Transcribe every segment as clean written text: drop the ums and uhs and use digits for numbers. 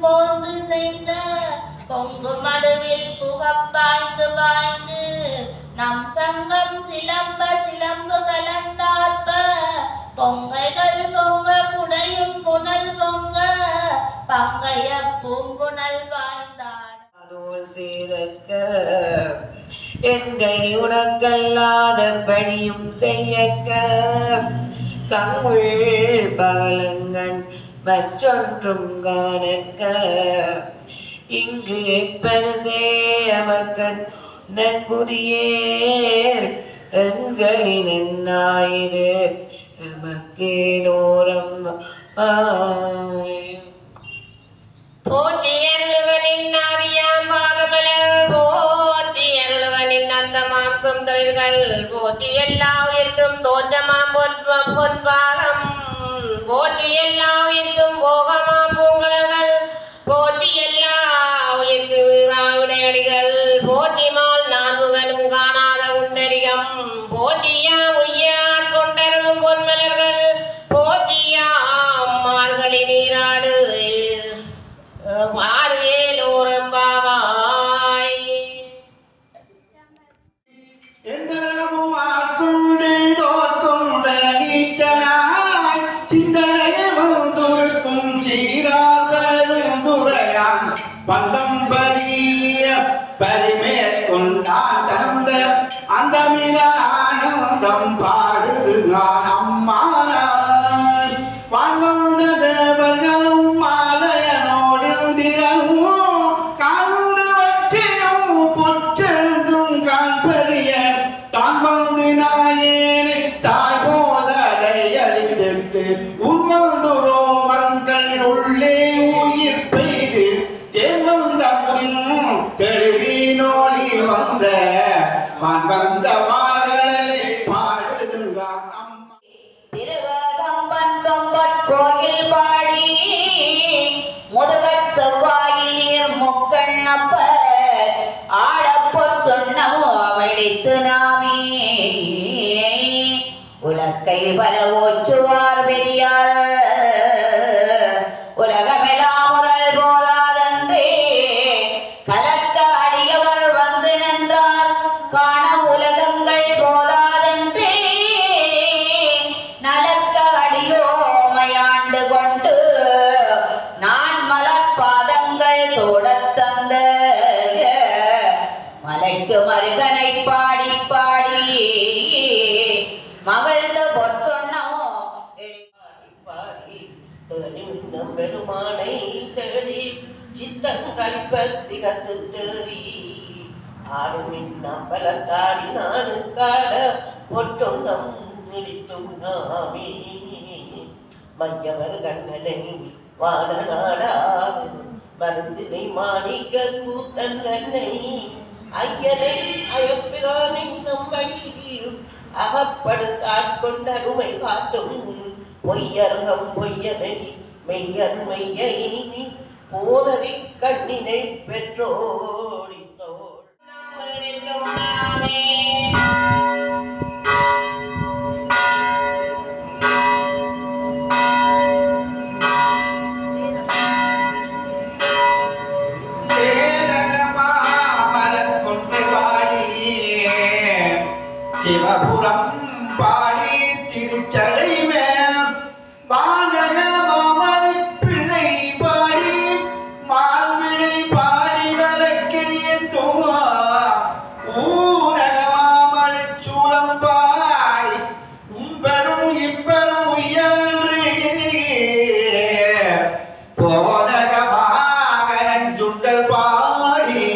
போன்று செய்த பொங்கு மடுவில் புகப்பாய்ந்து பாய்ந்து நம் சங்கம் சிலம்ப சிலம்பு கலந்தாற்ப பொங்கைகள் பொங்க புடையும் புனல் பொங்க பங்கைய பூங்குணல் வாழ்ந்தாள் சீரக்க என்கை உனக்கல்லாத பணியும் செய்யக்க கங்குள் பகலங்கன் மற்றொன்றும் காணக்க இங்கு எப்பனசே அமக்கன் நன்குதியேல் எண்களின் ஞாயிறு எமக்கேனோரம் போற்றியருளுகனின் நாரியாம் பாதமலர் போற்றியருளுகனின் அந்தமாம் சொந்தர்கள் போற்றி எல்லா உயிர்க்கும் தோற்றமாம் பொன்பாதம் போற்றி எல்லா உயிர்க்கும் போகமாம் பூங்கலர்கள் போற்றி எல்லா உயிர்க்கு வீராவிடையடிகள் போற்றிமால் நான்முகனும் காணாத உண்டரிகம் போற்றியா உய்யார் கொண்டருளும் பொன்மலர்கள் போற்றியா மார்கழி நீராடு வாரியேலோரம் பாவாய் எந்தளவும் ஆட்கொண்டு தோற்கொண்ட நீட்டனாய் சிந்தனையை வந்துருக்கும் சீராகருந்துரையான் பந்தம் பரிய பரிமேற்கொண்டான் தந்த அந்தமில ஆனந்தம் பாடுது நான் அம்மானாய் வாழ்ந்த தேவர்களும் மாலையனோடு திறனும் காண்பவற்றையும் புற்றெழுந்தும் காண்பறிய தான் வந்து நாயேனை தாய் போதலை அளித்திட்டு உண்மந்துரோ மங்கள் உள்ளே உயிர் பெய்து தேர்ந்த தெளிவினோடி வந்த வந்த மாலை பாடுதுங்க திருவகம்பன் தொம்பற்கோயில் பாடி முதுகச் செவ்வாயினீர் முக்கண்ணப்ப ஆடப்பொற் சொன்னமோ வெடித்து நாமே உலக்கை பல ஓச்சுவார் பெரியார் உலகமெல்லாம் முதல் போதாதன்றே கலக்க அடியவர் வந்து நின்றார் காண உலகங்கள் போதாதன்றே நலக்க அடியோமையாண்டு கொண்டு நான் மலர்பாதங்கள் சூடத் தந்த மலைக்கு மருகனை பாடி பாடி மகிழ்ந்து பொற்சொன்னோ பாடி பெருமானை தேடி சித்தங்கள் பத்தி கத்து தேறி ஆடுமின் நம்பலத்தாடி நானு காட பொற்றொன்னம் முடித்தும் நாமே மையவர் கண்ணனை வாட நாடார் மருந்தினை மாணிக்க கூத்தன்னை ஐயனை அயப்பிரானை நம்பை அகப்படுத்தாட்கொண்டருமை காட்டும் பொய்யர்கம் பொய்யனை மெய்யர் மெய்யை போதறி கண்ணினை பெற்றோடித்தோள் சிவபுரம் பாடி திருச்சடை மேலம் வானக மாமணி பிள்ளை பாடி மால்விடை பாடி வழக்கைய தோவா ஊனக மாமணி சூலம் பாடி உம்பெரும் இப்பெரும் உயன்று போனக மாகனன் சுண்டல் பாடி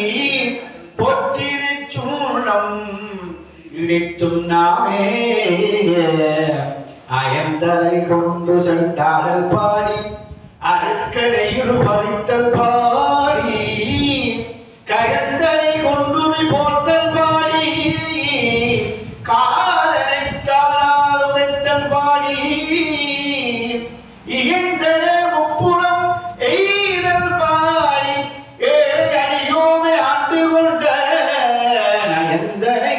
பொற்றிருச்சூடம் இடித்தும் நாமே அயந்தலை கொண்டு சென்றாடல் பாடி அருக்கடை இருபறித்தல் பாடி கயந்தலை கொண்டு போத்தல் பாடி காதலை காலால் உதைத்தல் பாடி இயந்தன முப்புறம் எய்தல் பாடி ஏழை அடியோமை ஆண்டு கொண்ட நயந்தனை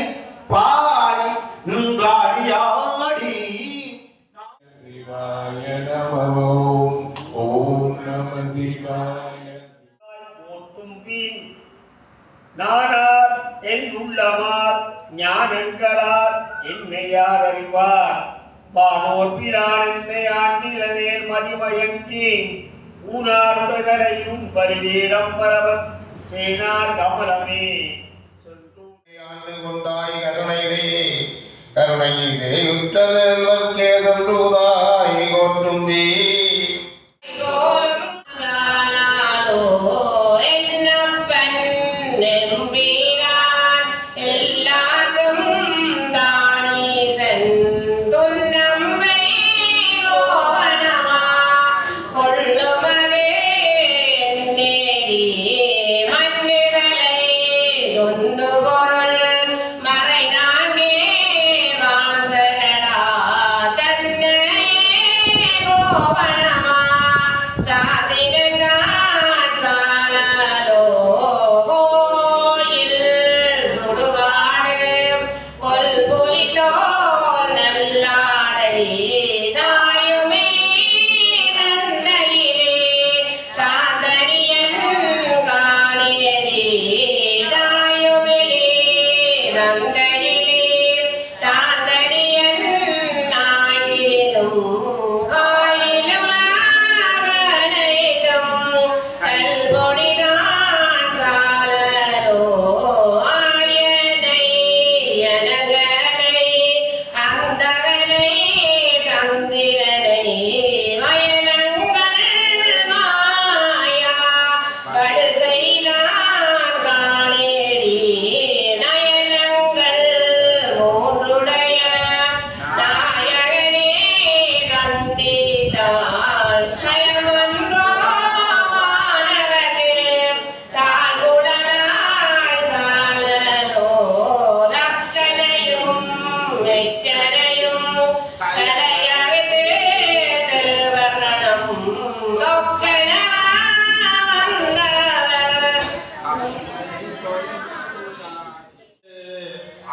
பாடி நின்றாடியாடி சிவாய நம ஓம் நம சிவாய உள்ளமார் ஞானங்களார் என்னை யார் அறிவார் வானோர் பிரான் என்னை ஆண்டில நேர் மதிமயங்கி ஊனாருடலையும் பரிவீரம் பரவன் சேனார் கமலமே ஆண்டு கொண்டாய் கருணையிலே உற்றதெல்வர்க்கே தந்துதாய் கோட்டும்பி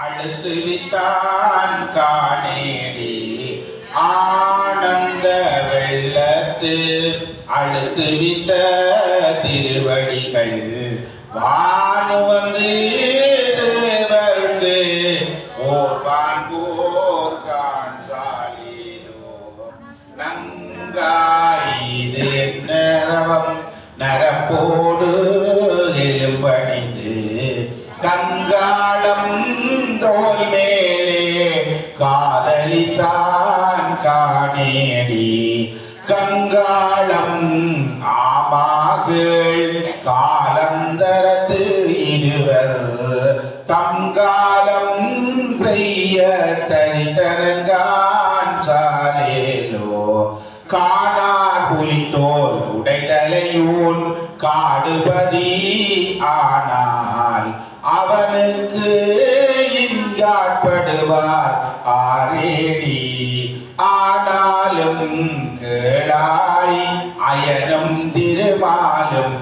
அழுத்து வித்தான் காணேடி ஆனந்த வெள்ளத்து அழுத்து வித்த திருவடிகள் வானுவந்து தேவருக்கு ஓர்வான் போர் காண்சாலிலோ நங்காயிது நரவம் நரப்போடு எலும்பணிந்து கங்காளம் தோல் மேலே காதலித்தான் காணேடி கங்காளம் ஆமாகள் காலந்தரத்து இருவர் தங்காலம் செய்ய தனித்தனங்கான் சாலேலோ காணார் புலித்தோல் உடைதலையூன் காடுபதி ஆனால் அவனுக்கு இங்காட்படுவார் ஆரேடி ஆனாலும் கேளாய் அயனும் திருமாலும்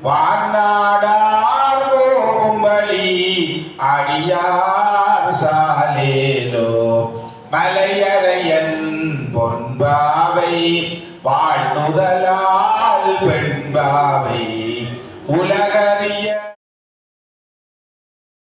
வானாடார் ஓம்பலி அடியார் சாலேலோ மலையடையன் பொன்பாவை வாழ்நுதலால் பெண்பாவை